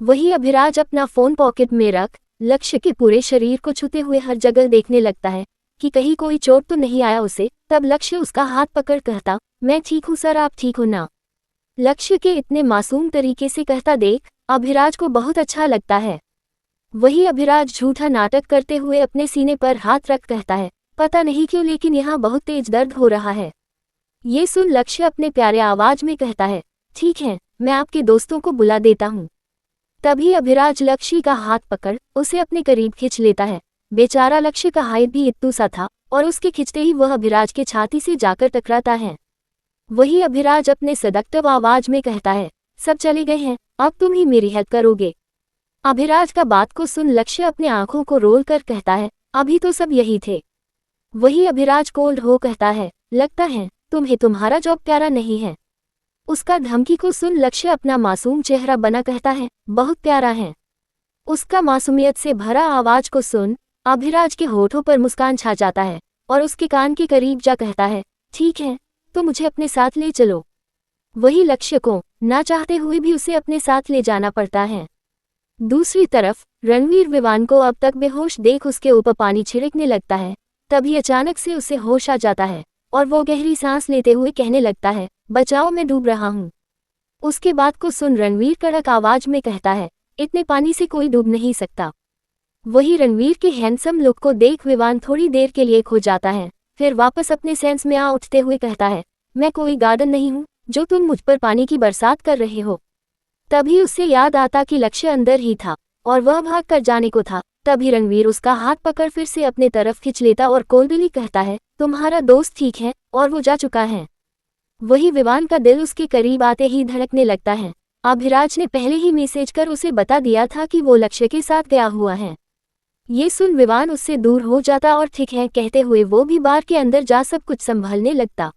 वही अभिराज अपना phone pocket में रख लक्ष्य के पूरे शरीर को छूते हुए हर जगह देखने लगता है कि कहीं कोई चोट तो नहीं आया उसे। तब लक्ष्य उसका हाथ पकड़ कहता, मैं ठीक हूँ सर, आप ठीक हो ना? लक्ष्य के इतने मासूम तरीके से कहता देख अभिराज को बहुत अच्छा लगता है। वही अभिराज झूठा नाटक करते हुए अपने सीने पर हाथ रख कहता है, पता नहीं क्यों लेकिन यहाँ बहुत तेज दर्द हो रहा है। ये सुन लक्ष्य अपने प्यारे आवाज में कहता है, ठीक है, मैं आपके दोस्तों को बुला देता हूँ। तभी अभिराज लक्ष्य का हाथ पकड़ उसे अपने करीब खींच लेता है। बेचारा लक्ष्य का हाइट भी इतना सा था और उसके खिंचते ही वह अभिराज के छाती से जाकर टकराता है। वही अभिराज अपने सदक्तव आवाज में कहता है, सब चले गए हैं, अब तुम ही मेरी हेल्प करोगे। अभिराज का बात को सुन लक्ष्य अपने आंखों को रोल कर कहता है, अभी तो सब यही थे। वही अभिराज कोल्ड हो कहता है, लगता है तुम्हें तुम्हारा जॉब प्यारा नहीं है। उसका धमकी को सुन लक्ष्य अपना मासूम चेहरा बना कहता है, बहुत प्यारा है। उसका मासूमियत से भरा आवाज को सुन अभिराज के होठों पर मुस्कान छा जाता है और उसके कान के करीब जा कहता है, ठीक है, तो मुझे अपने साथ ले चलो। वही लक्ष्य को ना चाहते हुए भी उसे अपने साथ ले जाना पड़ता है। दूसरी तरफ रणवीर विवान को अब तक बेहोश देख उसके ऊपर पानी छिड़कने लगता है। तभी अचानक से उसे होश आ जाता है और वो गहरी सांस लेते हुए कहने लगता है, बचाओ मैं डूब रहा हूँ। उसके बात को सुन रणवीर कड़क आवाज में कहता है, इतने पानी से कोई डूब नहीं सकता। वही रणवीर के हैंडसम लुक को देख विवान थोड़ी देर के लिए खो जाता है, फिर वापस अपने सेंस में आ उठते हुए कहता है, मैं कोई गार्डन नहीं हूँ जो तुम मुझ पर पानी की बरसात कर रहे हो। तभी उससे याद आता कि लक्ष्य अंदर ही था और वह भाग कर जाने को था। तभी रणवीर उसका हाथ पकड़ फिर से अपने तरफ खींच लेता और कोल्डली कहता है, तुम्हारा दोस्त ठीक है और वो जा चुका है। वही विवान का दिल उसके करीब आते ही धड़कने लगता है। अभिराज ने पहले ही मैसेज कर उसे बता दिया था कि वो लक्ष्य के साथ गया हुआ है। ये सुन विवान उससे दूर हो जाता और ठीक है कहते हुए वो भी बार के अंदर जा सब कुछ संभालने लगता।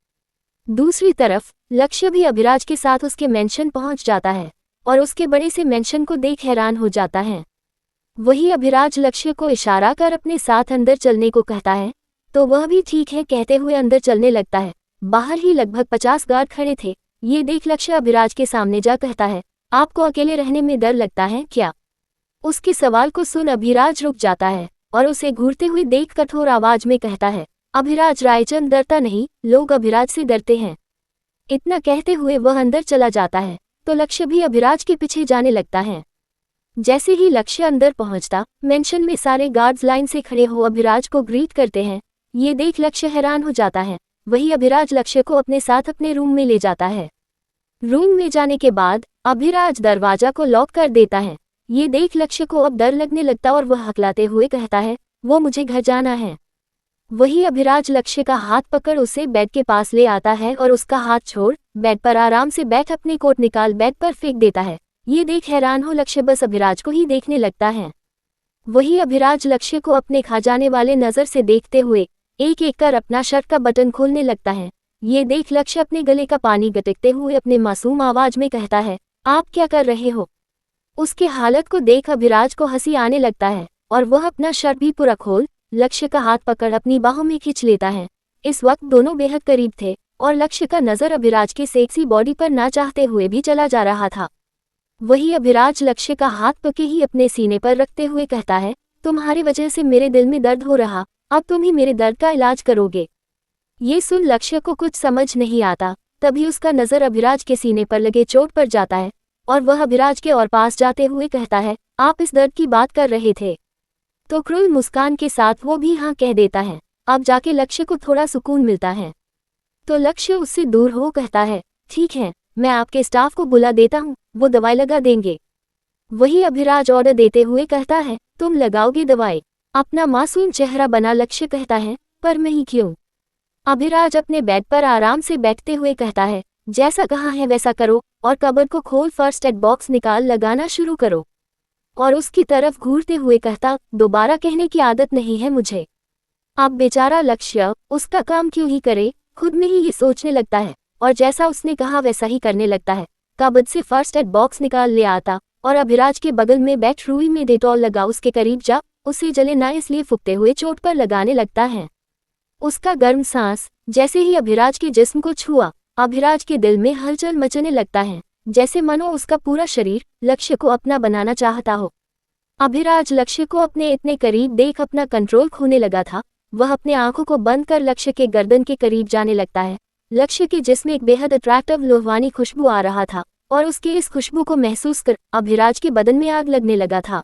दूसरी तरफ लक्ष्य भी अभिराज के साथ उसके मेंशन पहुंच जाता है और उसके बड़े से मेंशन को देख हैरान हो जाता है। वही अभिराज लक्ष्य को इशारा कर अपने साथ अंदर चलने को कहता है तो वह भी ठीक है कहते हुए अंदर चलने लगता है। बाहर ही लगभग 50 गार्ड खड़े थे। ये देख लक्ष्य अभिराज के सामने जा कहता है, आपको अकेले रहने में डर लगता है क्या? उसके सवाल को सुन अभिराज रुक जाता है और उसे घूरते हुए देख कठोर आवाज में कहता है, अभिराज रायचंद डरता नहीं, लोग अभिराज से डरते हैं। इतना कहते हुए वह अंदर चला जाता है तो लक्ष्य भी अभिराज के पीछे जाने लगता है। जैसे ही लक्ष्य अंदर पहुंचता मेंशन में सारे गार्ड्स लाइन से खड़े हो अभिराज को ग्रीट करते हैं। ये देख लक्ष्य हैरान हो जाता है। वही अभिराज लक्ष्य को अपने साथ अपने रूम में ले जाता है। रूम में जाने के बाद अभिराज दरवाजा को लॉक कर देता है। ये देख लक्ष्य को अब डर लगने लगता और वह हकलाते हुए कहता है, वो मुझे घर जाना है। वही अभिराज लक्ष्य का हाथ पकड़ उसे बेड के पास ले आता है और उसका हाथ छोड़ बेड पर आराम से बैठ अपनी कोट निकाल बेड पर फेंक देता है। ये देख हैरान हो लक्ष्य बस अभिराज को ही देखने लगता है। वही अभिराज लक्ष्य को अपने खा जाने वाले नजर से देखते हुए एक एक कर अपना शर्ट का बटन खोलने लगता है। ये देख लक्ष्य अपने गले का पानी गटकते हुए अपने मासूम आवाज में कहता है, आप क्या कर रहे हो? उसके हालत को देख अभिराज को हंसी आने लगता है और वह अपना शर्ट भी पूरा खोल लक्ष्य का हाथ पकड़ अपनी बाहों में खींच लेता है। इस वक्त दोनों बेहद करीब थे और लक्ष्य का नजर अभिराज के सेक्सी बॉडी पर ना चाहते हुए भी चला जा रहा था। वही अभिराज लक्ष्य का हाथ पके ही अपने सीने पर रखते हुए कहता है, तुम्हारी वजह से मेरे दिल में दर्द हो रहा, अब तुम ही मेरे दर्द का इलाज करोगे। ये सुन लक्ष्य को कुछ समझ नहीं आता। तभी उसका नजर अभिराज के सीने पर लगे चोट पर जाता है और वह अभिराज के और पास जाते हुए कहता है, आप इस दर्द की बात कर रहे थे? तो क्रूर मुस्कान के साथ वो भी हाँ कह देता है। अब जाके लक्ष्य को थोड़ा सुकून मिलता है। तो लक्ष्य उससे दूर हो कहता है, ठीक है, मैं आपके स्टाफ को बुला देता हूँ, वो दवाई लगा देंगे। वही अभिराज ऑर्डर देते हुए कहता है, तुम लगाओगे दवाई? अपना मासूम चेहरा बना लक्ष्य कहता है, पर मैं ही क्यों? अभिराज अपने बेड पर आराम से बैठते हुए कहता है, जैसा कहा है वैसा करो और कबर्ड को खोल फर्स्ट एड बॉक्स निकाल लगाना शुरू करो। और उसकी तरफ घूरते हुए कहता, दोबारा कहने की आदत नहीं है मुझे। अब बेचारा लक्ष्य उसका काम क्यों ही करे, खुद में ही ये सोचने लगता है और जैसा उसने कहा वैसा ही करने लगता है। कबर्ड से फर्स्ट एड बॉक्स निकाल ले आता और अभिराज के बगल में बैठ रुई में डेटॉल लगा उसके करीब जा उसे जले ना इसलिए फूंकते हुए चोट पर लगाने लगता है। उसका गर्म सांस जैसे ही अभिराज के जिस्म को छुआ अभिराज के दिल में हलचल मचने लगता है। जैसे मानो उसका पूरा शरीर लक्ष्य को अपना बनाना चाहता हो। अभिराज लक्ष्य को अपने इतने करीब देख अपना कंट्रोल खोने लगा था। वह अपने आंखों को बंद कर लक्ष्य के गर्दन के करीब जाने लगता है। लक्ष्य के जिस्म एक बेहद अट्रैक्टिव लोहवानी खुशबू आ रहा था और उसकी इस खुशबू को महसूस कर अभिराज के बदन में आग लगने लगा था।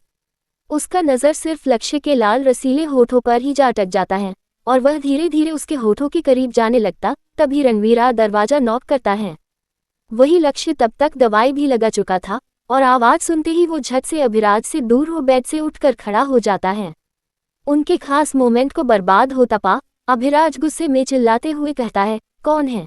उसका नज़र सिर्फ लक्ष्य के लाल रसीले होठों पर ही जा अटक जाता है और वह धीरे धीरे उसके होठों के करीब जाने लगता। तभी रणवीर दरवाजा नॉक करता है। वही लक्ष्य तब तक दवाई भी लगा चुका था और आवाज सुनते ही वो झट से अभिराज से दूर हो बेड से उठकर खड़ा हो जाता है। उनके खास मोमेंट को बर्बाद होता पा अभिराज गुस्से में चिल्लाते हुए कहता है, कौन है?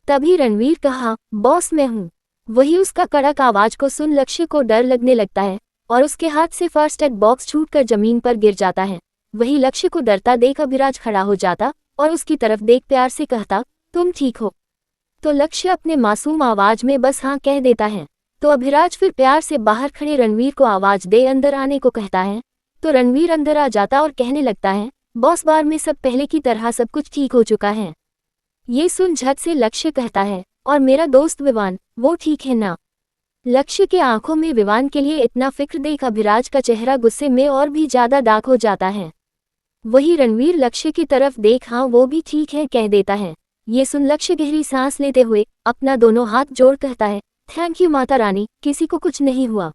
तभी रणवीर कहा, बॉस मैं हूँ। वही उसका कड़क आवाज को सुन लक्ष्य को डर लगने लगता है और उसके हाथ से फर्स्ट एड बॉक्स छूटकर जमीन पर गिर जाता है। वही लक्ष्य को डरता देख अभिराज खड़ा हो जाता और उसकी तरफ देख प्यार से कहता, तुम ठीक हो? तो लक्ष्य अपने मासूम आवाज में बस हाँ कह देता है। तो अभिराज फिर प्यार से बाहर खड़े रणवीर को आवाज दे अंदर आने को कहता है। तो रणवीर अंदर आ जाता और कहने लगता है, बॉस बार में सब पहले की तरह सब कुछ ठीक हो चुका है। ये सुन झट से लक्ष्य कहता है, और मेरा दोस्त विवान, वो ठीक है ना? लक्ष्य के आंखों में विवान के लिए इतना फिक्र देख अभिराज का चेहरा गुस्से में और भी ज्यादा डार्क हो जाता है। वही रणवीर लक्ष्य की तरफ देख हाँ वो भी ठीक है कह देता है। ये सुन लक्ष्य गहरी सांस लेते हुए अपना दोनों हाथ जोड़ कहता है, थैंक यू माता रानी, किसी को कुछ नहीं हुआ।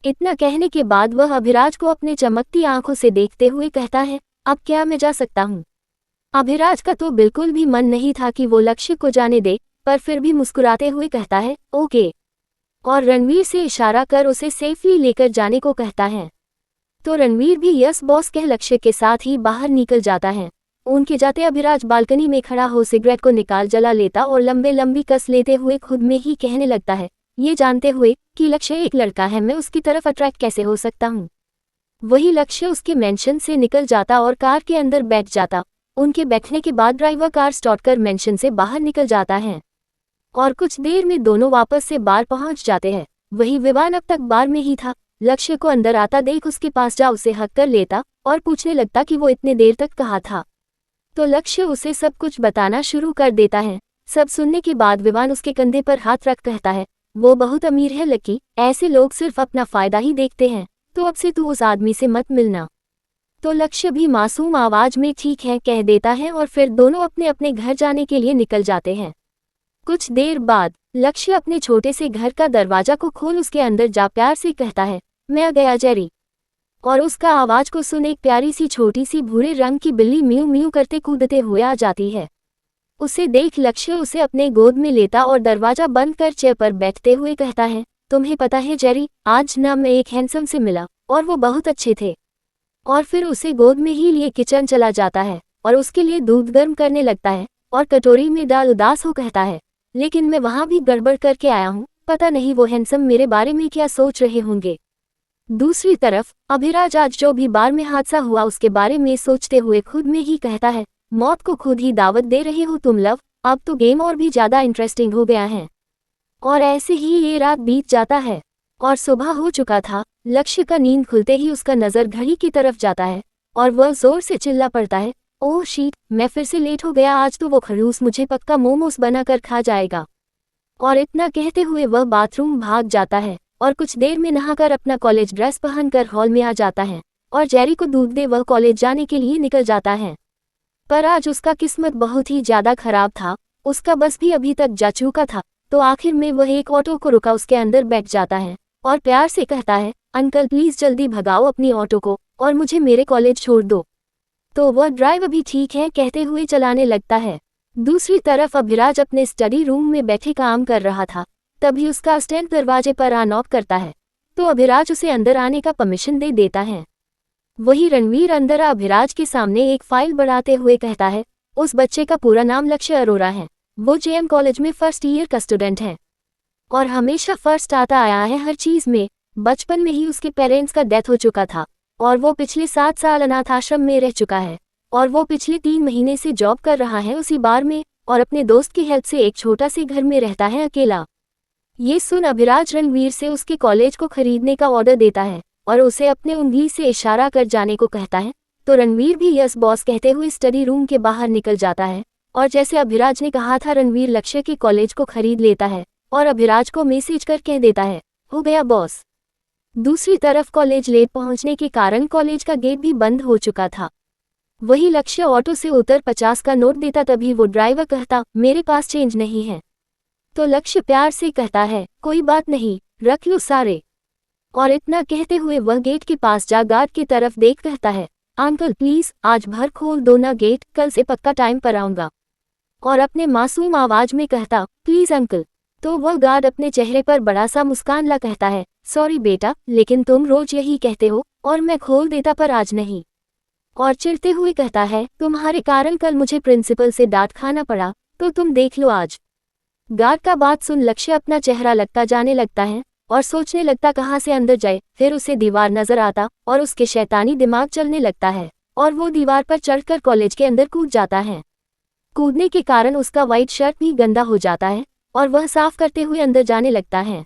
इतना कहने के बाद वह अभिराज को अपने चमकती आंखों से देखते हुए कहता है, अब क्या मैं जा सकता हूँ? अभिराज का तो बिल्कुल भी मन नहीं था कि वो लक्ष्य को जाने दे, पर फिर भी मुस्कुराते हुए कहता है, ओके, और रणवीर से इशारा कर उसे सेफली लेकर जाने को कहता है। तो रणवीर भी यस बॉस कह लक्ष्य के साथ ही बाहर निकल जाता है। उनके जाते अभिराज बालकनी में खड़ा हो सिगरेट को निकाल जला लेता और लंबे लंबी कस लेते हुए खुद में ही कहने लगता है, ये जानते हुए कि लक्ष्य एक लड़का है मैं उसकी तरफ अट्रैक्ट कैसे हो सकता हूँ। वही लक्ष्य उसके मेंशन से निकल जाता और कार के अंदर बैठ जाता। उनके बैठने के बाद ड्राइवर कार स्टार्ट कर मेंशन से बाहर निकल जाता है और कुछ देर में दोनों वापस से बार पहुंच जाते हैं। वही विवान अब तक बार में ही था। लक्ष्य को अंदर आता देख उसके पास जा उसे हक कर लेता और पूछने लगता कि वो इतने देर तक कहाँ था। तो लक्ष्य उसे सब कुछ बताना शुरू कर देता है। सब सुनने के बाद विवान उसके कंधे पर हाथ रख कहता है, वो बहुत अमीर है लकी, ऐसे लोग सिर्फ अपना फायदा ही देखते हैं, तो अब से तू उस आदमी से मत मिलना। तो लक्ष्य भी मासूम आवाज में ठीक है कह देता है और फिर दोनों अपने अपने घर जाने के लिए निकल जाते हैं। कुछ देर बाद लक्ष्य अपने छोटे से घर का दरवाजा को खोल उसके अंदर जा प्यार से कहता है, मैं आ गया जेरी। और उसका आवाज को सुन एक प्यारी सी छोटी सी भूरे रंग की बिल्ली म्यू म्यू करते कूदते हुए आ जाती है। उसे देख लक्ष्य उसे अपने गोद में लेता और दरवाजा बंद कर चेयर पर बैठते हुए कहता है, तुम्हें पता है जेरी, आज ना मैं एक हैंडसम से मिला और वो बहुत अच्छे थे। और फिर उसे गोद में ही लिए किचन चला जाता है और उसके लिए दूध गर्म करने लगता है और कटोरी में डाल उदास हो कहता है, लेकिन मैं वहां भी गड़बड़ करके आया हूँ, पता नहीं वो हैंडसम मेरे बारे में क्या सोच रहे होंगे। दूसरी तरफ अभिराज आज जो भी बार में हादसा हुआ उसके बारे में सोचते हुए खुद में ही कहता है, मौत को खुद ही दावत दे रहे हो तुम लव, अब तो गेम और भी ज्यादा इंटरेस्टिंग हो गया है। और ऐसे ही ये रात बीत जाता है और सुबह हो चुका था। लक्ष्य का नींद खुलते ही उसका नजर घड़ी की तरफ जाता है और वह जोर से चिल्ला पड़ता है, ओह शीट, मैं फिर से लेट हो गया, आज तो वो खड़ूस मुझे पक्का मोमोस बनाकर खा जाएगा। और इतना कहते हुए वह बाथरूम भाग जाता है और कुछ देर में नहाकर अपना कॉलेज ड्रेस पहनकर हॉल में आ जाता है और जेरी को दूध दे वह कॉलेज जाने के लिए निकल जाता है। पर आज उसका किस्मत बहुत ही ज्यादा खराब था। उसका बस भी अभी तक जा चुका था। तो आखिर में वह एक ऑटो को रुका उसके अंदर बैठ जाता है और प्यार से कहता है, अंकल प्लीज जल्दी भगाओ अपनी ऑटो को और मुझे मेरे कॉलेज छोड़ दो। तो वह ड्राइव अभी ठीक है कहते हुए चलाने लगता है। दूसरी तरफ अभिराज अपने स्टडी रूम में बैठे काम कर रहा था। तभी उसका असिस्टेंट दरवाजे पर आ नॉक करता है। तो अभिराज उसे अंदर आने का परमिशन दे देता है। वही रणवीर अंदर अभिराज के सामने एक फाइल बढ़ाते हुए कहता है, उस बच्चे का पूरा नाम लक्ष्य अरोरा है। वो जेएम कॉलेज में फर्स्ट ईयर का स्टूडेंट है और हमेशा फर्स्ट आता आया है हर चीज में। बचपन में ही उसके पेरेंट्स का डेथ हो चुका था और वो पिछले 7 साल अनाथ आश्रम में रह चुका है और वो पिछले 3 महीने से जॉब कर रहा है उसी बार में और अपने दोस्त की हेल्प से एक छोटा से घर में रहता है अकेला। ये सुन अभिराज रणवीर से उसके कॉलेज को खरीदने का ऑर्डर देता है और उसे अपने उंगली से इशारा कर जाने को कहता है। तो रणवीर भी यस बॉस कहते हुए स्टडी रूम के बाहर निकल जाता है और जैसे अभिराज ने कहा था रणवीर लक्ष्य के कॉलेज को खरीद लेता है और अभिराज को मैसेज कर कह देता है, हो गया बॉस। दूसरी तरफ कॉलेज लेट पहुंचने के कारण कॉलेज का गेट भी बंद हो चुका था। वही लक्ष्य ऑटो से उतर 50 का नोट देता, तभी वो ड्राइवर कहता, मेरे पास चेंज नहीं है। तो लक्ष्य प्यार से कहता है, कोई बात नहीं, रख लो सारे। और इतना कहते हुए वह गेट के पास जा गार्ड की तरफ देख कहता है, अंकल प्लीज आज भर खोल दो ना गेट, कल से पक्का टाइम पर आऊंगा। और अपने मासूम आवाज में कहता, प्लीज अंकल। तो वह गार्ड अपने चेहरे पर बड़ा सा मुस्कान ला कहता है, सॉरी बेटा, लेकिन तुम रोज यही कहते हो और मैं खोल देता पर आज नहीं। और चिढ़ते हुए कहता है, तुम्हारे कारण कल मुझे प्रिंसिपल से डांट खाना पड़ा, तो तुम देख लो आज। गार्ड का बात सुन लक्ष्य अपना चेहरा लगता जाने लगता है और सोचने लगता कहाँ से अंदर जाए। फिर उसे दीवार नजर आता और उसके शैतानी दिमाग चलने लगता है और वो दीवार पर चढ़कर कॉलेज के अंदर कूद जाता है। कूदने के कारण उसका व्हाइट शर्ट भी गंदा हो जाता है और वह साफ करते हुए अंदर जाने लगता है।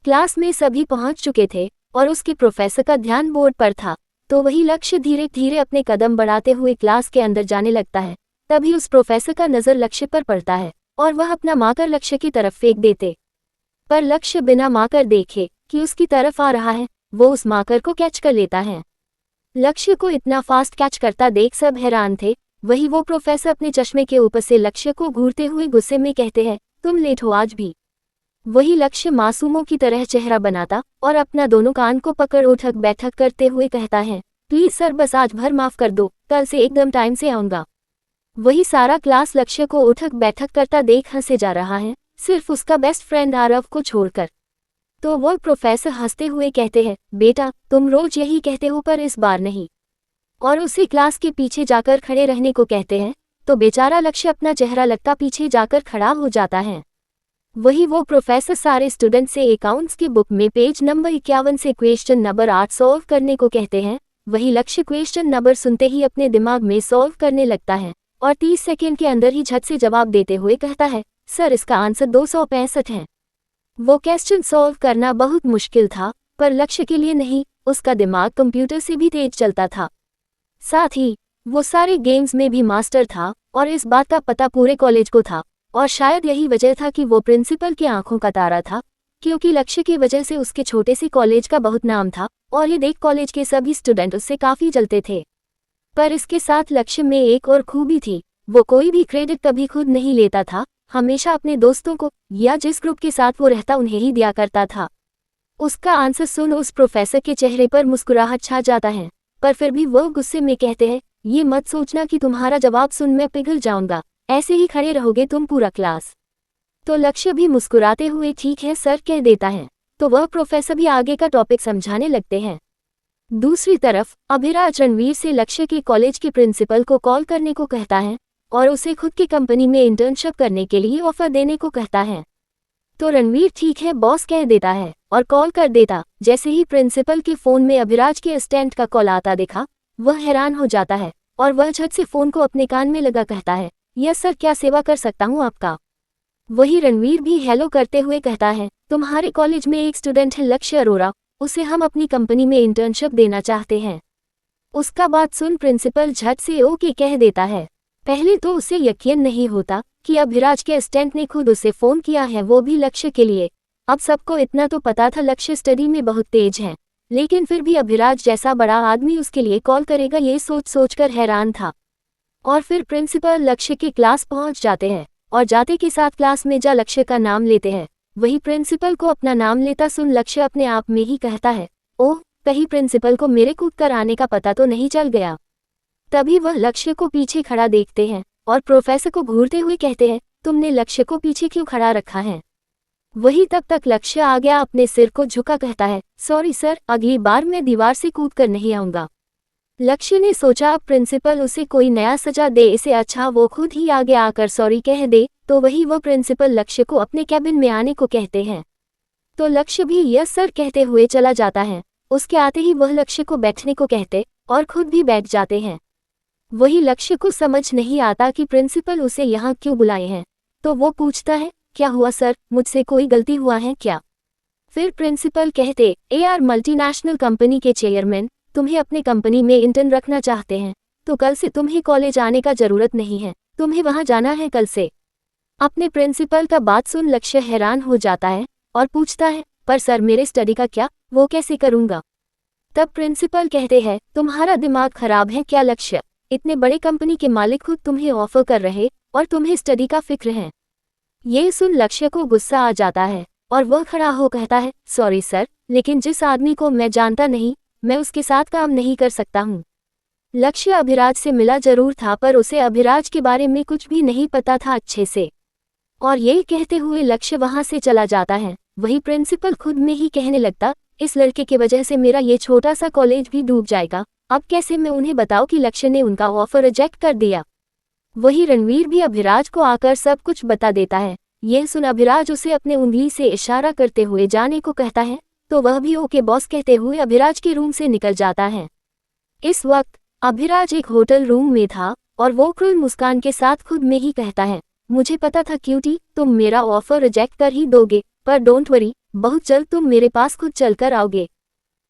क्लास में सभी पहुंच चुके थे और उसके प्रोफेसर का ध्यान बोर्ड पर था, तो वही लक्ष्य धीरे धीरे अपने कदम बढ़ाते हुए क्लास के अंदर जाने लगता है। तभी उस प्रोफेसर का नजर लक्ष्य पर पड़ता है और वह अपना मार्कर लक्ष्य की तरफ फेंक देते, पर लक्ष्य बिना मार्कर देखे कि उसकी तरफ आ रहा है, वो उस मार्कर को कैच कर लेता है। लक्ष्य को इतना फास्ट कैच करता देख सब हैरान थे। वही वो प्रोफेसर अपने चश्मे के ऊपर से लक्ष्य को घूरते हुए गुस्से में कहते हैं, तुम लेट हो आज भी। वही लक्ष्य मासूमों की तरह चेहरा बनाता और अपना दोनों कान को पकड़ उठक बैठक करते हुए कहता है, प्लीज सर बस आज भर माफ कर दो, कल से एकदम टाइम से आऊंगा। वही सारा क्लास लक्ष्य को उठक बैठक करता देख हंसे जा रहा है, सिर्फ उसका बेस्ट फ्रेंड आरव को छोड़कर। तो वो प्रोफेसर हंसते हुए कहते हैं, बेटा तुम रोज यही कहते हो पर इस बार नहीं। और उसे क्लास के पीछे जाकर खड़े रहने को कहते हैं, तो बेचारा लक्ष्य अपना चेहरा लगता पीछे जाकर खड़ा हो जाता है। वही वो प्रोफेसर सारे स्टूडेंट से अकाउंट्स की बुक में पेज नंबर 51 से क्वेश्चन नंबर 8 सॉल्व करने को कहते हैं। वही लक्ष्य क्वेश्चन नंबर सुनते ही अपने दिमाग में सॉल्व करने लगता है और 30 सेकेंड के अंदर ही झट से जवाब देते हुए कहता है, सर इसका आंसर 265 है। वो क्वेश्चन सॉल्व करना बहुत मुश्किल था, पर लक्ष्य के लिए नहीं, उसका दिमाग कंप्यूटर से भी तेज चलता था। साथ ही वो सारे गेम्स में भी मास्टर था और इस बात का पता पूरे कॉलेज को था। और शायद यही वजह था कि वो प्रिंसिपल की आंखों का तारा था, क्योंकि लक्ष्य की वजह से उसके छोटे से कॉलेज का बहुत नाम था और ये देख कॉलेज के सभी स्टूडेंट उससे काफी जलते थे। पर इसके साथ लक्ष्य में एक और खूबी थी, वो कोई भी क्रेडिट कभी खुद नहीं लेता था, हमेशा अपने दोस्तों को या जिस ग्रुप के साथ वो रहता उन्हें ही दिया करता था। उसका आंसर सुन उस प्रोफेसर के चेहरे पर मुस्कुराहट छा जाता है, पर फिर भी वो गुस्से में कहते हैं, ये मत सोचना कि तुम्हारा जवाब सुन मैं पिघल जाऊंगा, ऐसे ही खड़े रहोगे तुम पूरा क्लास। तो लक्ष्य भी मुस्कुराते हुए ठीक है सर कह देता है, तो वह प्रोफेसर भी आगे का टॉपिक समझाने लगते हैं। दूसरी तरफ अभिराज रणवीर से लक्ष्य के कॉलेज के प्रिंसिपल को कॉल करने को कहता है और उसे खुद की कंपनी में इंटर्नशिप करने के लिए ऑफर देने को कहता है। तो रणवीर ठीक है बॉस कह देता है और कॉल कर देता। जैसे ही प्रिंसिपल के फोन में अभिराज के असिस्टेंट का कॉल आता देखा, वह हैरान हो जाता है और वह झट से फोन को अपने कान में लगा कहता है, यस सर क्या सेवा कर सकता हूँ आपका। वही रणवीर भी हेलो करते हुए कहता है, तुम्हारे कॉलेज में एक स्टूडेंट है लक्ष्य अरोरा, उसे हम अपनी कंपनी में इंटर्नशिप देना चाहते हैं। उसका बात सुन प्रिंसिपल झट से ओके कह देता है। पहले तो उसे यकीन नहीं होता कि अभिराज के असिस्टेंट ने खुद उसे फोन किया है, वो भी लक्ष्य के लिए। अब सबको इतना तो पता था लक्ष्य स्टडी में बहुत तेज है, लेकिन फिर भी अभिराज जैसा बड़ा आदमी उसके लिए कॉल करेगा ये सोच सोचकर हैरान था। और फिर प्रिंसिपल लक्ष्य की क्लास पहुंच जाते हैं और जाते के साथ क्लास में जा लक्ष्य का नाम लेते हैं। वही प्रिंसिपल को अपना नाम लेता सुन लक्ष्य अपने आप में ही कहता है, ओह कहीं प्रिंसिपल को मेरे कूद कर आने का पता तो नहीं चल गया। तभी वह लक्ष्य को पीछे खड़ा देखते हैं और प्रोफेसर को घूरते हुए कहते हैं, तुमने लक्ष्य को पीछे क्यों खड़ा रखा है। वही तब तक लक्ष्य आ गया, अपने सिर को झुका कहता है, सॉरी सर अगली बार मैं दीवार से कूद कर नहीं आऊंगा। लक्ष्य ने सोचा अब प्रिंसिपल उसे कोई नया सजा दे, इसे अच्छा वो खुद ही आगे आकर सॉरी कह दे। तो वही वो प्रिंसिपल लक्ष्य को अपने कैबिन में आने को कहते हैं, तो लक्ष्य भी यस सर कहते हुए चला जाता है। उसके आते ही वह लक्ष्य को बैठने को कहते और खुद भी बैठ जाते हैं। वही लक्ष्य को समझ नहीं आता कि प्रिंसिपल उसे यहाँ क्यों बुलाए हैं, तो वो पूछता है, क्या हुआ सर, मुझसे कोई गलती हुआ है क्या। फिर प्रिंसिपल कहते, AR मल्टीनेशनल कंपनी के चेयरमैन तुम्हें अपनी कंपनी में इंटर्न रखना चाहते हैं, तो कल से तुम्हें कॉलेज आने का जरूरत नहीं है, तुम्हें वहां जाना है कल से। अपने प्रिंसिपल का बात सुन लक्ष्य हैरान हो जाता है और पूछता है, पर सर मेरे स्टडी का क्या, वो कैसे करूँगा। तब प्रिंसिपल कहते हैं, तुम्हारा दिमाग खराब है क्या लक्ष्य, इतने बड़े कंपनी के मालिक खुद तुम्हें ऑफर कर रहे और तुम्हें स्टडी का फिक्र है। ये सुन लक्ष्य को गुस्सा आ जाता है और वह खड़ा हो कहता है, सॉरी सर, लेकिन जिस आदमी को मैं जानता नहीं, मैं उसके साथ काम नहीं कर सकता हूँ। लक्ष्य अभिराज से मिला जरूर था पर उसे अभिराज के बारे में कुछ भी नहीं पता था अच्छे से। और ये कहते हुए लक्ष्य वहां से चला जाता है। वही प्रिंसिपल खुद में ही कहने लगता, इस लड़के की वजह से मेरा ये छोटा सा कॉलेज भी डूब जाएगा, अब कैसे मैं उन्हें बताऊं कि लक्ष्य ने उनका ऑफर रिजेक्ट कर दिया। वही रणवीर भी अभिराज को आकर सब कुछ बता देता है। यह सुन अभिराज उसे अपने उंगली से इशारा करते हुए जाने को कहता है, तो वह भी ओके बॉस कहते हुए अभिराज के रूम से निकल जाता है। इस वक्त अभिराज एक होटल रूम में था और वो क्रूर मुस्कान के साथ खुद में ही कहता है, मुझे पता था क्यूटी, तुम मेरा ऑफर रिजेक्ट कर ही दोगे, पर डोंट वरी, बहुत जल्द तुम मेरे पास खुद चलकर आओगे।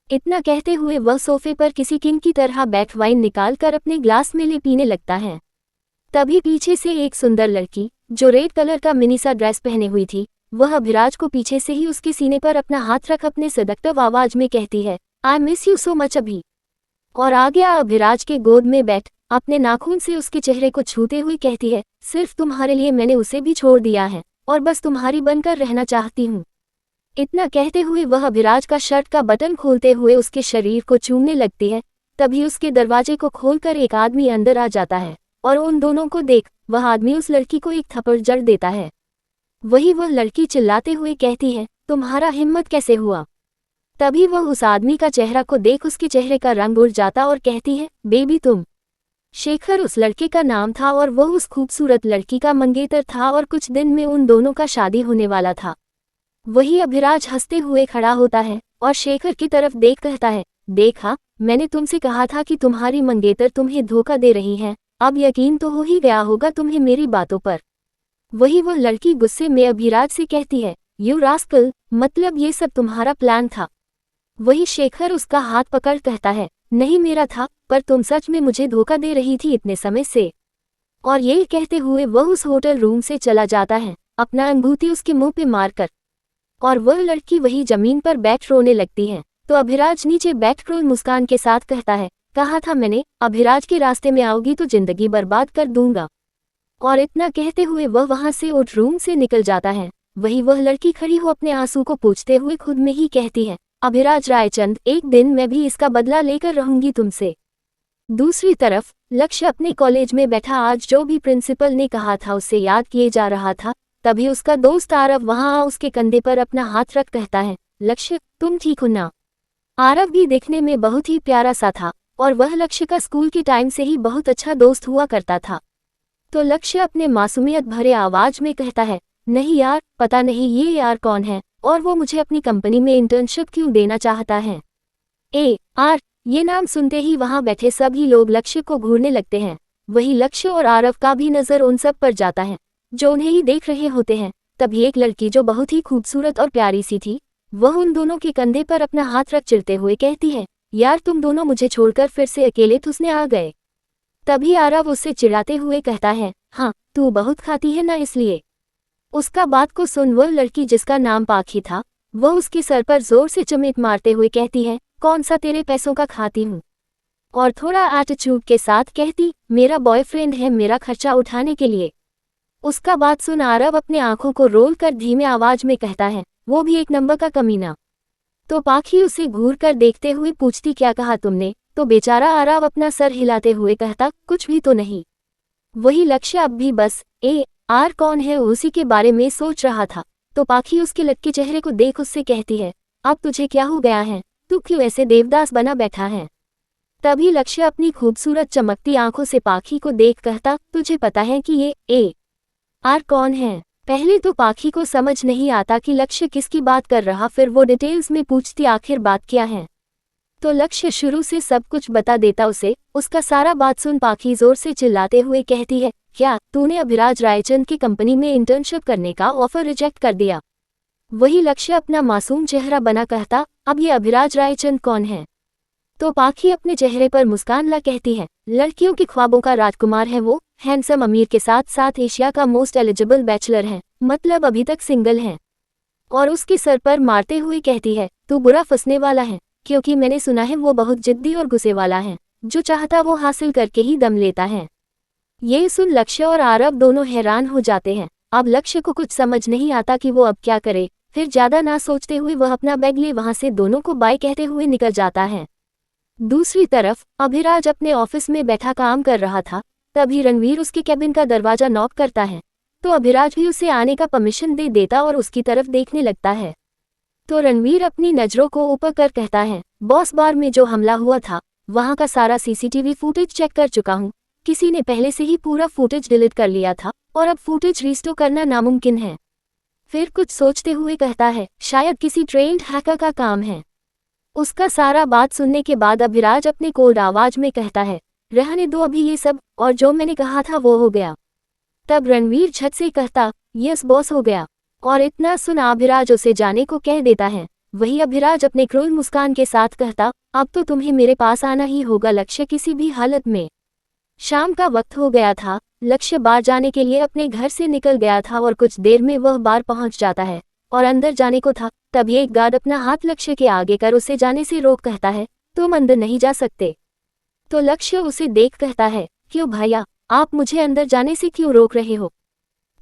इतना कहते हुए वह सोफे पर किसी किंग की तरह बैठ वाइन निकाल कर अपने ग्लास में ले पीने लगता है। तभी पीछे से एक सुंदर लड़की जो रेड कलर का मिनी सा ड्रेस पहने हुई थी, वह अभिराज को पीछे से ही उसके सीने पर अपना हाथ रख अपने सदक्तव आवाज में कहती है, I miss you so much अभी। और आगे अभिराज के गोद में बैठ अपने नाखून से उसके चेहरे को छूते हुए कहती है, सिर्फ तुम्हारे लिए मैंने उसे भी छोड़ दिया है और बस तुम्हारी बनकर रहना चाहती हूँ। इतना कहते हुए वह अभिराज का शर्ट का बटन खोलते हुए उसके शरीर को चूमने लगती है। तभी उसके दरवाजे को खोलकर एक आदमी अंदर आ जाता है और उन दोनों को देख वह आदमी उस लड़की को एक थप्पड़ जड़ देता है। वही वह लड़की चिल्लाते हुए कहती है, तुम्हारा हिम्मत कैसे हुआ। तभी वह उस आदमी का चेहरा को देख उसके चेहरे का रंग उड़ जाता और कहती है, बेबी तुम। शेखर उस लड़के का नाम था और वह उस खूबसूरत लड़की का मंगेतर था और कुछ दिन में उन दोनों का शादी होने वाला था। वही अभिराज हंसते हुए खड़ा होता है और शेखर की तरफ देख कहता है, देखा, मैंने तुमसे कहा था कि तुम्हारी मंगेतर तुम्हें धोखा दे रही है, अब यकीन तो हो ही गया होगा तुम्हें मेरी बातों पर। वही वह लड़की गुस्से में अभिराज से कहती है, यू रास्कल, मतलब ये सब तुम्हारा प्लान था। वही शेखर उसका हाथ पकड़ कहता है, नहीं मेरा था, पर तुम सच में मुझे धोखा दे रही थी इतने समय से। और ये कहते हुए वह उस होटल रूम से चला जाता है, अपना अंगूठी उसके मुंह पे मारकर। और वह लड़की वही जमीन पर बैठ रोने लगती है। तो अभिराज नीचे बैठ क्रूर मुस्कान के साथ कहता है, कहा था मैंने, अभिराज के रास्ते में आओगी तो जिंदगी बर्बाद कर दूंगा। और इतना कहते हुए वह वहां से उठ रूम से निकल जाता है। वही वह लड़की खड़ी हो अपने आंसू को पोंछते हुए खुद में ही कहती है, अभिराज रायचंद, एक दिन मैं भी इसका बदला लेकर रहूंगी तुमसे। दूसरी तरफ लक्ष्य अपने कॉलेज में बैठा आज जो भी प्रिंसिपल ने कहा था उससे याद किए जा रहा था। तभी उसका दोस्त आरव वहां आ उसके कंधे पर अपना हाथ रख कहता है, लक्ष्य तुम ठीक हो ना। आरव भी देखने में बहुत ही प्यारा सा था और वह लक्ष्य का स्कूल के टाइम से ही बहुत अच्छा दोस्त हुआ करता था। तो लक्ष्य अपने मासूमियत भरे आवाज में कहता है, नहीं यार, पता नहीं ये यार कौन है और वो मुझे अपनी कंपनी में इंटर्नशिप क्यों देना चाहता है। AR ये नाम सुनते ही वहां बैठे सभी लोग लक्ष्य को घूरने लगते हैं। वही लक्ष्य और आरव का भी नजर उन सब पर जाता है जो उन्हें ही देख रहे होते हैं। तभी एक लड़की जो बहुत ही खूबसूरत और प्यारी सी थी, वह उन दोनों के कंधे पर अपना हाथ रख चिढ़ते हुए कहती है, यार तुम दोनों मुझे छोड़कर फिर से अकेले ठुसने आ गए। तभी आरव उससे चिढ़ाते हुए कहता है, हाँ तू बहुत खाती है ना इसलिए। उसका बात को सुन वह लड़की जिसका नाम पाखी था, वह उसके सर पर जोर से चमेट मारते हुए कहती है, कौन सा तेरे पैसों का खाती हूँ। और थोड़ा एटीट्यूड के साथ कहती, मेरा बॉयफ्रेंड है मेरा खर्चा उठाने के लिए। उसका बात सुन आरव अपने आंखों को रोल कर धीमे आवाज में कहता है, वो भी एक नंबर का कमीना। तो पाखी उसे घूर कर देखते हुए पूछती, क्या कहा तुमने। तो बेचारा आरव अपना सर हिलाते हुए कहता, कुछ भी तो नहीं। वही लक्ष्य अब भी बस AR कौन है उसी के बारे में सोच रहा था। तो पाखी उसके लटके चेहरे को देख उससे कहती है, अब तुझे क्या हो गया है, तू क्यों ऐसे देवदास बना बैठा है। तभी लक्ष्य अपनी खूबसूरत चमकती आंखों से पाखी को देख कहता, तुझे पता है कि ये AR कौन है। पहले तो पाखी को समझ नहीं आता कि लक्ष्य किसकी बात कर रहा, फिर वो डिटेल्स में पूछती आखिर बात क्या है। तो लक्ष्य शुरू से सब कुछ बता देता उसे। उसका सारा बात सुन पाखी जोर से चिल्लाते हुए कहती है, क्या तूने अभिराज रायचंद की कंपनी में इंटर्नशिप करने का ऑफर रिजेक्ट कर दिया। वही लक्ष्य अपना मासूम चेहरा बना कहता, अब ये अभिराज रायचंद कौन है। तो पाखी अपने चेहरे पर मुस्कान ला कहती है, लड़कियों के ख्वाबों का राजकुमार है वो, हैंडसम अमीर के साथ साथ एशिया का मोस्ट एलिजिबल बैचलर है, मतलब अभी तक सिंगल है। और उसके सर पर मारते हुए कहती है, तू बुरा फंसने वाला है, क्योंकि मैंने सुना है वो बहुत जिद्दी और गुस्से वाला है, जो चाहता वो हासिल करके ही दम लेता है। ये सुन लक्ष्य और आरव दोनों हैरान हो जाते हैं। अब लक्ष्य को कुछ समझ नहीं आता कि वो अब क्या करे। फिर ज्यादा ना सोचते हुए वह अपना बैग ले वहां से दोनों को बाय कहते हुए निकल जाता है। दूसरी तरफ अभिराज अपने ऑफिस में बैठा काम कर रहा था। तभी रणवीर उसके कैबिन का दरवाजा नॉक करता है, तो अभिराज भी उसे आने का परमिशन दे देता और उसकी तरफ देखने लगता है। तो रणवीर अपनी नजरों को ऊपर कर कहता है, बॉस बार में जो हमला हुआ था वहां का सारा सीसीटीवी फुटेज चेक कर चुका हूँ। किसी ने पहले से ही पूरा फुटेज डिलीट कर लिया था और अब फुटेज रिस्टोर करना नामुमकिन है। फिर कुछ सोचते हुए कहता है, शायद किसी ट्रेन्ड हैकर का काम है। उसका सारा बात सुनने के बाद अभिराज अपने कोल्ड आवाज में कहता है, रहने दो अभी ये सब, और जो मैंने कहा था वो हो गया। तब रणवीर झट से कहता, यस बॉस हो गया। और इतना सुना अभिराज उसे जाने को कह देता है। वही अभिराज अपने क्रूर मुस्कान के साथ कहता, अब तो तुम्हें मेरे पास आना ही होगा लक्ष्य, किसी भी हालत में। शाम का वक्त हो गया था। लक्ष्य बार जाने के लिए अपने घर से निकल गया था और कुछ देर में वह बार पहुंच जाता है और अंदर जाने को था। तभी एक गार्ड अपना हाथ लक्ष्य के आगे कर उसे जाने से रोक कहता है, तुम अंदर नहीं जा सकते। तो लक्ष्य उसे देख कहता है, क्यों भैया, आप मुझे अंदर जाने से क्यों रोक रहे हो।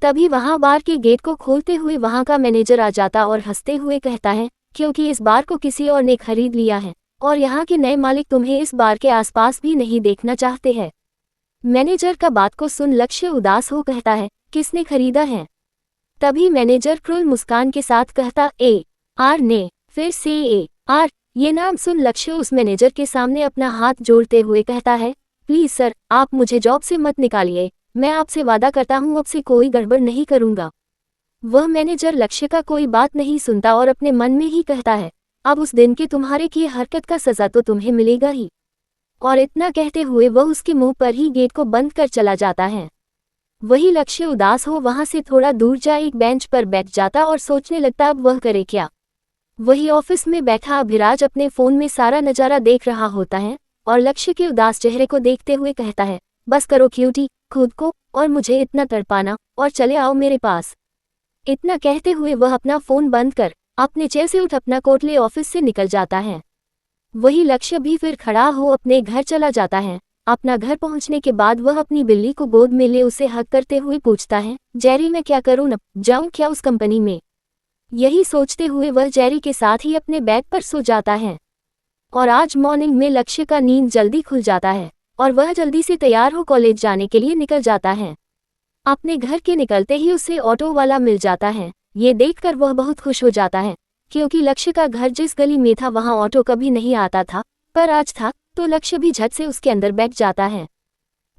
तभी वहां बार के गेट को खोलते हुए वहां का मैनेजर आ जाता और हंसते हुए कहता है, क्योंकि इस बार को किसी और ने खरीद लिया है और यहाँ के नए मालिक तुम्हें इस बार के आसपास भी नहीं देखना चाहते हैं। मैनेजर का बात को सुन लक्ष्य उदास हो कहता है, किसने खरीदा है। तभी मैनेजर क्रूर मुस्कान के साथ कहता, AR ने। फिर से AR ये नाम सुन लक्ष्य उस मैनेजर के सामने अपना हाथ जोड़ते हुए कहता है, प्लीज सर, आप मुझे जॉब से मत निकालिए, मैं आपसे वादा करता हूँ अब से कोई गड़बड़ नहीं करूँगा। वह मैनेजर लक्ष्य का कोई बात नहीं सुनता और अपने मन में ही कहता है, अब उस दिन के तुम्हारे किए हरकत का सजा तो तुम्हें मिलेगा ही। और इतना कहते हुए वह उसके मुंह पर ही गेट को बंद कर चला जाता है। वही लक्ष्य उदास हो वहां से थोड़ा दूर जा एक बेंच पर बैठ जाता और सोचने लगता अब वह करे क्या। वही ऑफिस में बैठा अभिराज अपने फोन में सारा नजारा देख रहा होता है और लक्ष्य के उदास चेहरे को देखते हुए कहता है, बस करो क्यूटी, खुद को और मुझे इतना तड़पाना, और चले आओ मेरे पास। इतना कहते हुए वह अपना फोन बंद कर अपने चेयर से उठ अपना कोट ले ऑफिस से निकल जाता है। वही लक्ष्य भी फिर खड़ा हो अपने घर चला जाता है। अपना घर पहुंचने के बाद वह अपनी बिल्ली को गोद में ले उसे हक करते हुए पूछता है, जेरी मैं क्या करूं, न जाऊं क्या उस कंपनी में। यही सोचते हुए वह जेरी के साथ ही अपने बेड पर सो जाता है। और आज मॉर्निंग में लक्ष्य का नींद जल्दी खुल जाता है और वह जल्दी से तैयार हो कॉलेज जाने के लिए निकल जाता है। अपने घर के निकलते ही उसे ऑटो वाला मिल जाता है। ये देखकर वह बहुत खुश हो जाता है, क्योंकि लक्ष्य का घर जिस गली में था वहां ऑटो कभी नहीं आता था, पर आज था, तो लक्ष्य भी झट से उसके अंदर बैठ जाता है।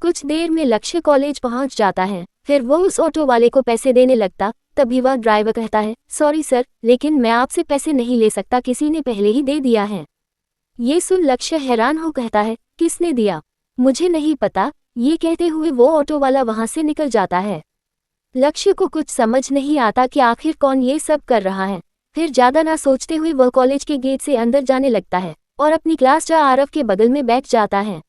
कुछ देर में लक्ष्य कॉलेज पहुंच जाता है। फिर वो उस ऑटो वाले को पैसे देने लगता। तभी वह ड्राइवर कहता है, सॉरी सर, लेकिन मैं आपसे पैसे नहीं ले सकता, किसी ने पहले ही दे दिया है। ये सुन लक्ष्य हैरान हो कहता है, किसने दिया, मुझे नहीं पता। ये कहते हुए वो ऑटो वाला वहां से निकल जाता है। लक्ष्य को कुछ समझ नहीं आता कि आखिर कौन ये सब कर रहा है। फिर ज्यादा ना सोचते हुए वह कॉलेज के गेट से अंदर जाने लगता है और अपनी क्लास जा आरव के बगल में बैठ जाता है।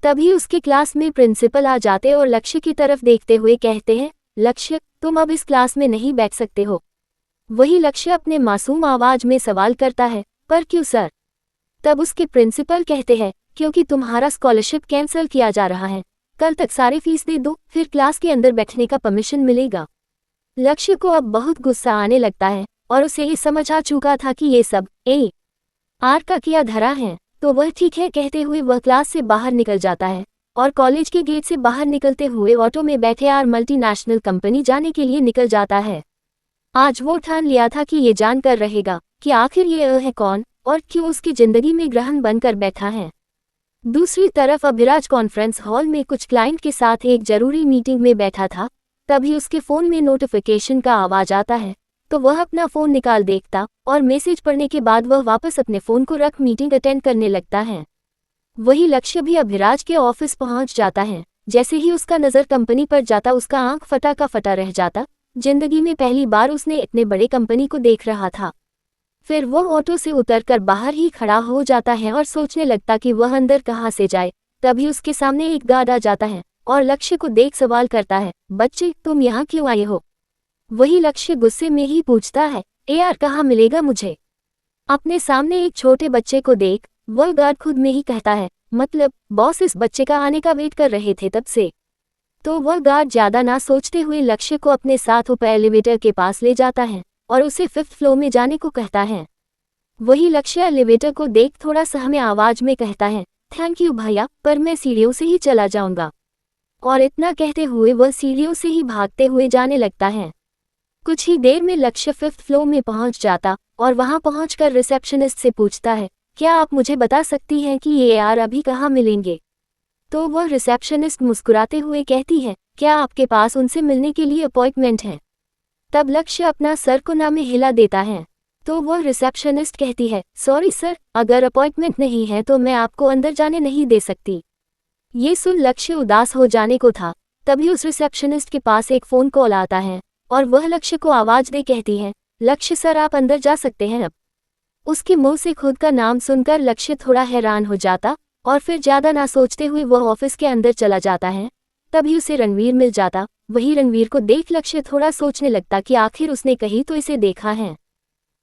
तभी उसके क्लास में प्रिंसिपल आ जाते और लक्ष्य की तरफ देखते हुए कहते हैं, लक्ष्य तुम अब इस क्लास में नहीं बैठ सकते हो। वही लक्ष्य अपने मासूम आवाज में सवाल करता है, पर क्यों सर। तब उसके प्रिंसिपल कहते हैं, क्योंकि तुम्हारा स्कॉलरशिप कैंसिल किया जा रहा है, कल तक सारे फीस दे दो, फिर क्लास के अंदर बैठने का परमिशन मिलेगा। लक्ष्य को अब बहुत गुस्सा आने लगता है और उसे ये समझ आ चुका था कि ये सब AR का किया धरा है। तो वह ठीक है कहते हुए वह क्लास से बाहर निकल जाता है और कॉलेज के गेट से बाहर निकलते हुए ऑटो में बैठे AR मल्टीनेशनल कंपनी जाने के लिए निकल जाता है। आज वो ठान लिया था कि ये जानकर रहेगा कि आखिर ये है कौन और क्यों उसकी जिंदगी में ग्रहण बनकर बैठा है। दूसरी तरफ अभिराज कॉन्फ्रेंस हॉल में कुछ क्लाइंट के साथ एक जरूरी मीटिंग में बैठा था। तभी उसके फोन में नोटिफिकेशन का आवाज आता है, तो वह अपना फोन निकाल देखता और मैसेज पढ़ने के बाद वह वापस अपने फोन को रख मीटिंग अटेंड करने लगता है। वही लक्ष्य भी अभिराज के ऑफिस पहुंच जाता है। जैसे ही उसका नजर कंपनी पर जाता उसका आंख फटा का फटा रह जाता। जिंदगी में पहली बार उसने इतने बड़े कंपनी को देख रहा था। फिर वो ऑटो से उतरकर बाहर ही खड़ा हो जाता है और सोचने लगता कि वह अंदर कहाँ से जाए, तभी उसके सामने एक गार्ड आ जाता है और लक्ष्य को देख सवाल करता है, बच्चे तुम यहाँ क्यों आए हो? वही लक्ष्य गुस्से में ही पूछता है, यार कहाँ मिलेगा मुझे? अपने सामने एक छोटे बच्चे को देख वह गार्ड खुद में ही कहता है, मतलब बॉस इस बच्चे का आने का वेट कर रहे थे तब से। तो वह गार्ड ज्यादा ना सोचते हुए लक्ष्य को अपने साथ ऊपर एलिवेटर के पास ले जाता है और उसे 5th फ्लोर में जाने को कहता है। वही लक्ष्य एलिवेटर को देख थोड़ा सहमे आवाज में कहता है, थैंक यू भैया, पर मैं सीढ़ियों से ही चला जाऊंगा। और इतना कहते हुए वह सीढ़ियों से ही भागते हुए जाने लगता है। कुछ ही देर में लक्ष्य 5th फ्लोर में पहुंच जाता और वहां पहुंचकर रिसेप्शनिस्ट से पूछता है, क्या आप मुझे बता सकती हैं कि ये यार अभी कहाँ मिलेंगे? तो वह रिसेप्शनिस्ट मुस्कुराते हुए कहती है, क्या आपके पास उनसे मिलने के लिए अपॉइंटमेंट है? तब लक्ष्य अपना सर कोना में हिला देता है। तो वह रिसेप्शनिस्ट कहती है, सॉरी सर, अगर अपॉइंटमेंट नहीं है तो मैं आपको अंदर जाने नहीं दे सकती। ये सुन लक्ष्य उदास हो जाने को था, तभी उस रिसेप्शनिस्ट के पास एक फ़ोन कॉल आता है और वह लक्ष्य को आवाज़ दे कहती है, लक्ष्य सर आप अंदर जा सकते हैं अब। उसके मुंह से खुद का नाम सुनकर लक्ष्य थोड़ा हैरान हो जाता और फिर ज़्यादा ना सोचते हुए वह ऑफिस के अंदर चला जाता है। तभी उसे रणवीर मिल जाता। वही रणवीर को देख लक्ष्य थोड़ा सोचने लगता कि आखिर उसने कहीं तो इसे देखा है।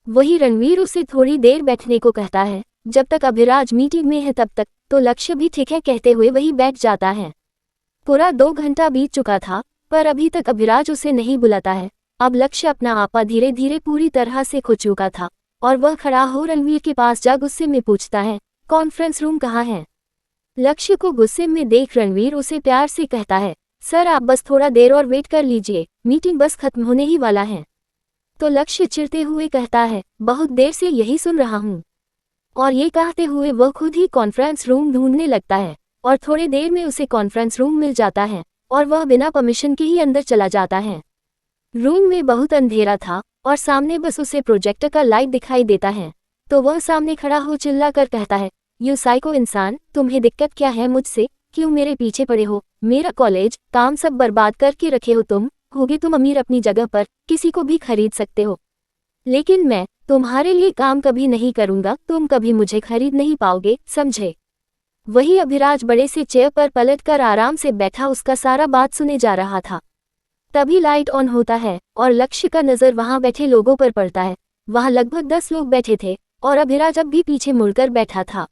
वही रणवीर उसे थोड़ी देर बैठने को कहता है, जब तक अभिराज मीटिंग में है तब तक। तो लक्ष्य भी ठीक है कहते हुए वही बैठ जाता है। पूरा 2 घंटा बीत चुका था पर अभी तक अभिराज उसे नहीं बुलाता है। अब लक्ष्य अपना आपा धीरे धीरे पूरी तरह से खो चुका था और वह खड़ा हो रणवीर के पास जा गुस्से में पूछता है, कॉन्फ्रेंस रूम कहाँ है? लक्ष्य को गुस्से में देख रणवीर उसे प्यार से कहता है, सर आप बस थोड़ा देर और वेट कर लीजिए, मीटिंग बस खत्म होने ही वाला है। तो लक्ष्य चिढ़ते हुए कहता है, बहुत देर से यही सुन रहा हूँ। और ये कहते हुए वह खुद ही कॉन्फ्रेंस रूम ढूंढने लगता है और थोड़ी देर में उसे कॉन्फ्रेंस रूम मिल जाता है और वह बिना परमिशन के ही अंदर चला जाता है। रूम में बहुत अंधेरा था और सामने बस उसे प्रोजेक्टर का लाइट दिखाई देता है। तो वह सामने खड़ा हो चिल्लाकर कहता है, यू साइको इंसान, तुम्हें दिक्कत क्या है मुझसे? क्यों मेरे पीछे पड़े हो? मेरा कॉलेज काम सब बर्बाद करके रखे हो तुम। होगे तुम अमीर अपनी जगह पर, किसी को भी खरीद सकते हो, लेकिन मैं तुम्हारे लिए काम कभी नहीं करूंगा, तुम कभी मुझे खरीद नहीं पाओगे, समझे? वही अभिराज बड़े से चेयर पर पलटकर आराम से बैठा उसका सारा बात सुने जा रहा था। तभी लाइट ऑन होता है और लक्ष्य का नजर वहां बैठे लोगों पर पड़ता है। वहां लगभग 10 लोग बैठे थे और अभिराज अब भी पीछे मुड़कर बैठा था।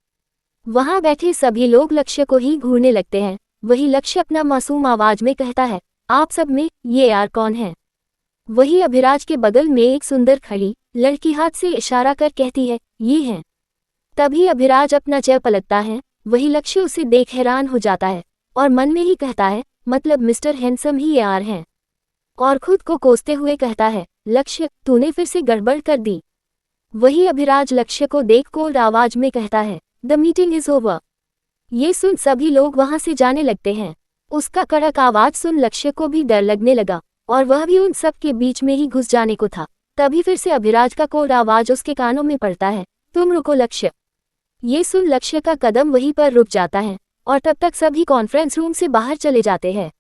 वहां बैठे सभी लोग लक्ष्य को ही घूरने लगते हैं। वही लक्ष्य अपना मासूम आवाज में कहता है, आप सब में ये यार कौन है? वही अभिराज के बगल में एक सुंदर खड़ी लड़की हाथ से इशारा कर कहती है, ये हैं। तभी अभिराज अपना चेयर पलटता है। वही लक्ष्य उसे देख हैरान हो जाता है और मन में ही कहता है, मतलब मिस्टर हैंडसम ही यार हैं। और खुद को कोसते हुए कहता है, लक्ष्य तूने फिर से गड़बड़ कर दी। वही अभिराज लक्ष्य को देख कोल्ड आवाज में कहता है, द मीटिंग इज ओवर। ये सुन सभी लोग वहां से जाने लगते हैं। उसका कड़क आवाज सुन लक्ष्य को भी डर लगने लगा और वह भी उन सब के बीच में ही घुस जाने को था। तभी फिर से अभिराज का कोल्ड आवाज उसके कानों में पड़ता है, तुम रुको लक्ष्य। ये सुन लक्ष्य का कदम वहीं पर रुक जाता है और तब तक सभी कॉन्फ्रेंस रूम से बाहर चले जाते हैं।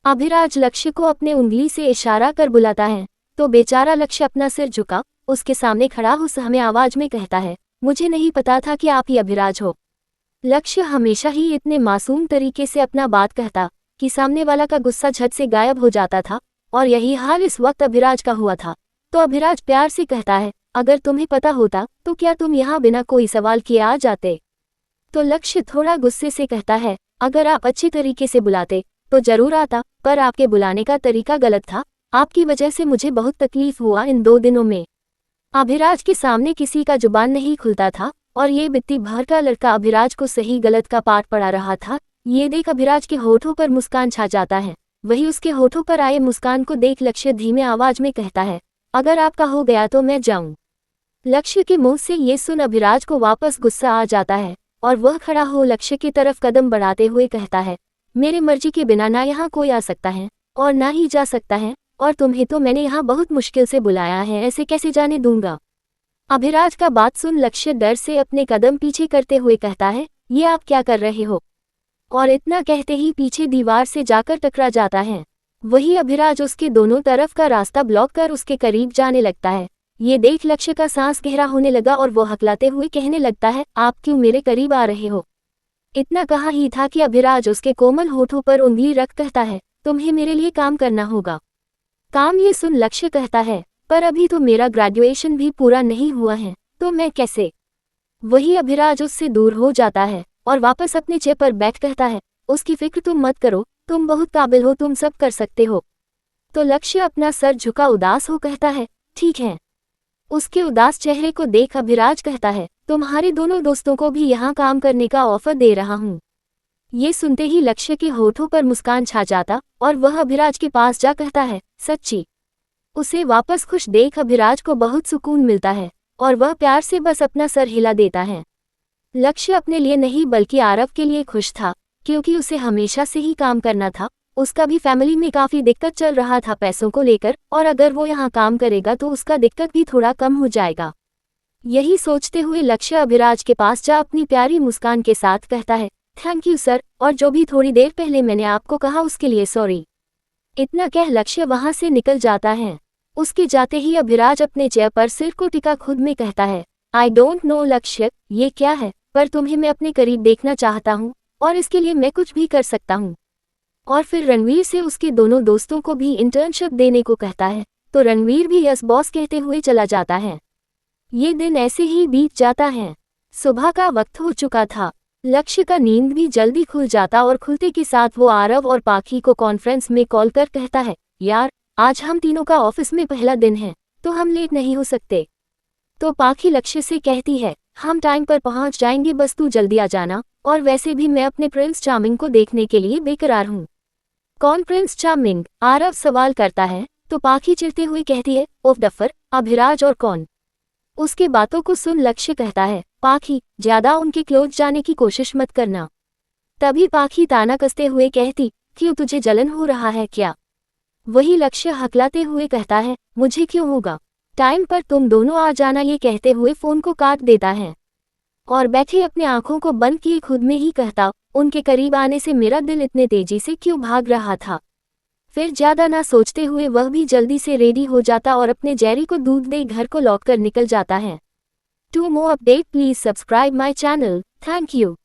अभिराज लक्ष्य को अपने उंगली से इशारा कर बुलाता है तो बेचारा लक्ष्य अपना सिर झुका उसके सामने खड़ा हो सहमे आवाज में कहता है, मुझे नहीं पता था कि आप ही अभिराज हो। लक्ष्य हमेशा ही इतने मासूम तरीके से अपना बात कहता कि सामने वाला का गुस्सा झट से गायब हो जाता था और यही हाल इस वक्त अभिराज का हुआ था। तो अभिराज प्यार से कहता है, अगर तुम्हें पता होता तो क्या तुम यहाँ बिना कोई सवाल किए आ जाते? तो लक्ष्य थोड़ा गुस्से से कहता है, अगर आप अच्छी तरीके से बुलाते तो जरूर आता, पर आपके बुलाने का तरीका गलत था। आपकी वजह से मुझे बहुत तकलीफ हुआ इन 2 दिनों में। अभिराज के सामने किसी का जुबान नहीं खुलता था और ये बित्ती भर का लड़का अभिराज को सही गलत का पाठ पढ़ा रहा था। ये देख अभिराज के होठों पर मुस्कान छा जाता है। वही उसके होठों पर आए मुस्कान को देख लक्ष्य धीमे आवाज में कहता है, अगर आपका हो गया तो मैं जाऊं। लक्ष्य के मुंह से ये सुन अभिराज को वापस गुस्सा आ जाता है और वह खड़ा हो लक्ष्य की तरफ कदम बढ़ाते हुए कहता है, मेरे मर्जी के बिना ना यहाँ कोई आ सकता है और ना ही जा सकता है, और तुम्हें तो मैंने यहाँ बहुत मुश्किल से बुलाया है, ऐसे कैसे जाने दूंगा? अभिराज का बात सुन लक्ष्य डर से अपने कदम पीछे करते हुए कहता है, ये आप क्या कर रहे हो? और इतना कहते ही पीछे दीवार से जाकर टकरा जाता है। वही अभिराज उसके दोनों तरफ का रास्ता ब्लॉक कर उसके करीब जाने लगता है। ये देख लक्ष्य का सांस गहरा होने लगा और वो हकलाते हुए कहने लगता है, आप क्यों मेरे करीब आ रहे हो? इतना कहा ही था कि अभिराज उसके कोमल होठों पर उंगली रख कहता है, तुम्हें मेरे लिए काम करना होगा। काम ये सुन लक्ष्य कहता है, पर अभी तो मेरा ग्रेजुएशन भी पूरा नहीं हुआ है, तो मैं कैसे। वही अभिराज उससे दूर हो जाता है और वापस अपने चेयर पर बैठ कहता है, उसकी फिक्र तुम मत करो, तुम बहुत काबिल हो, तुम सब कर सकते हो। तो लक्ष्य अपना सर झुका उदास हो कहता है, ठीक है। उसके उदास चेहरे को देख अभिराज कहता है, तुम्हारे दोनों दोस्तों को भी यहाँ काम करने का ऑफर दे रहा हूँ। ये सुनते ही लक्ष्य के होठों पर मुस्कान छा जाता और वह अभिराज के पास जा कहता है, सच्ची। उसे वापस खुश देख अभिराज को बहुत सुकून मिलता है और वह प्यार से बस अपना सर हिला देता है। लक्ष्य अपने लिए नहीं बल्कि आरव के लिए खुश था, क्योंकि उसे हमेशा से ही काम करना था। उसका भी फैमिली में काफ़ी दिक्कत चल रहा था पैसों को लेकर, और अगर वो यहाँ काम करेगा तो उसका दिक्कत भी थोड़ा कम हो जाएगा। यही सोचते हुए लक्ष्य अभिराज के पास जा अपनी प्यारी मुस्कान के साथ कहता है, थैंक यू सर, और जो भी थोड़ी देर पहले मैंने आपको कहा उसके लिए सॉरी। इतना कह लक्ष्य वहाँ से निकल जाता है। उसके जाते ही अभिराज अपने चेयर पर सिर को टिका खुद में कहता है, आई डोंट नो लक्ष्य, ये क्या है, पर तुम्हें मैं अपने करीब देखना चाहता हूँ और इसके लिए मैं कुछ भी कर सकता हूँ। और फिर रणवीर से उसके दोनों दोस्तों को भी इंटर्नशिप देने को कहता है, तो रणवीर भी यस बॉस कहते हुए चला जाता है। ये दिन ऐसे ही बीत जाता है। सुबह का वक्त हो चुका था। लक्ष्य का नींद भी जल्दी खुल जाता और खुलते के साथ वो आरव और पाखी को कॉन्फ्रेंस में कॉल कर कहता है, यार आज हम तीनों का ऑफिस में पहला दिन है, तो हम लेट नहीं हो सकते। तो पाखी लक्ष्य से कहती है, हम टाइम पर पहुंच जाएंगे, बस तू जल्दी आ जाना, और वैसे भी मैं अपने प्रिंस चार्मिंग को देखने के लिए बेकरार हूँ। कौन प्रिंस चार्मिंग? आरव सवाल करता है, तो पाखी चिढ़ते हुए कहती है, ओफ डफर, अभिराज और कौन। उसके बातों को सुन लक्ष्य कहता है, पाखी ज्यादा उनके क्लोज जाने की कोशिश मत करना। तभी पाखी ताना कसते हुए कहती, क्यों तुझे जलन हो रहा है क्या? वही लक्ष्य हकलाते हुए कहता है, मुझे क्यों होगा, टाइम पर तुम दोनों आ जाना। ये कहते हुए फोन को काट देता है और बैठे अपने आंखों को बंद किए खुद में ही कहता, उनके करीब आने से मेरा दिल इतने तेजी से क्यों भाग रहा था। फिर ज्यादा ना सोचते हुए वह भी जल्दी से रेडी हो जाता और अपने जेरी को दूध दे घर को लौट कर निकल जाता है। To more update please subscribe my channel. Thank you.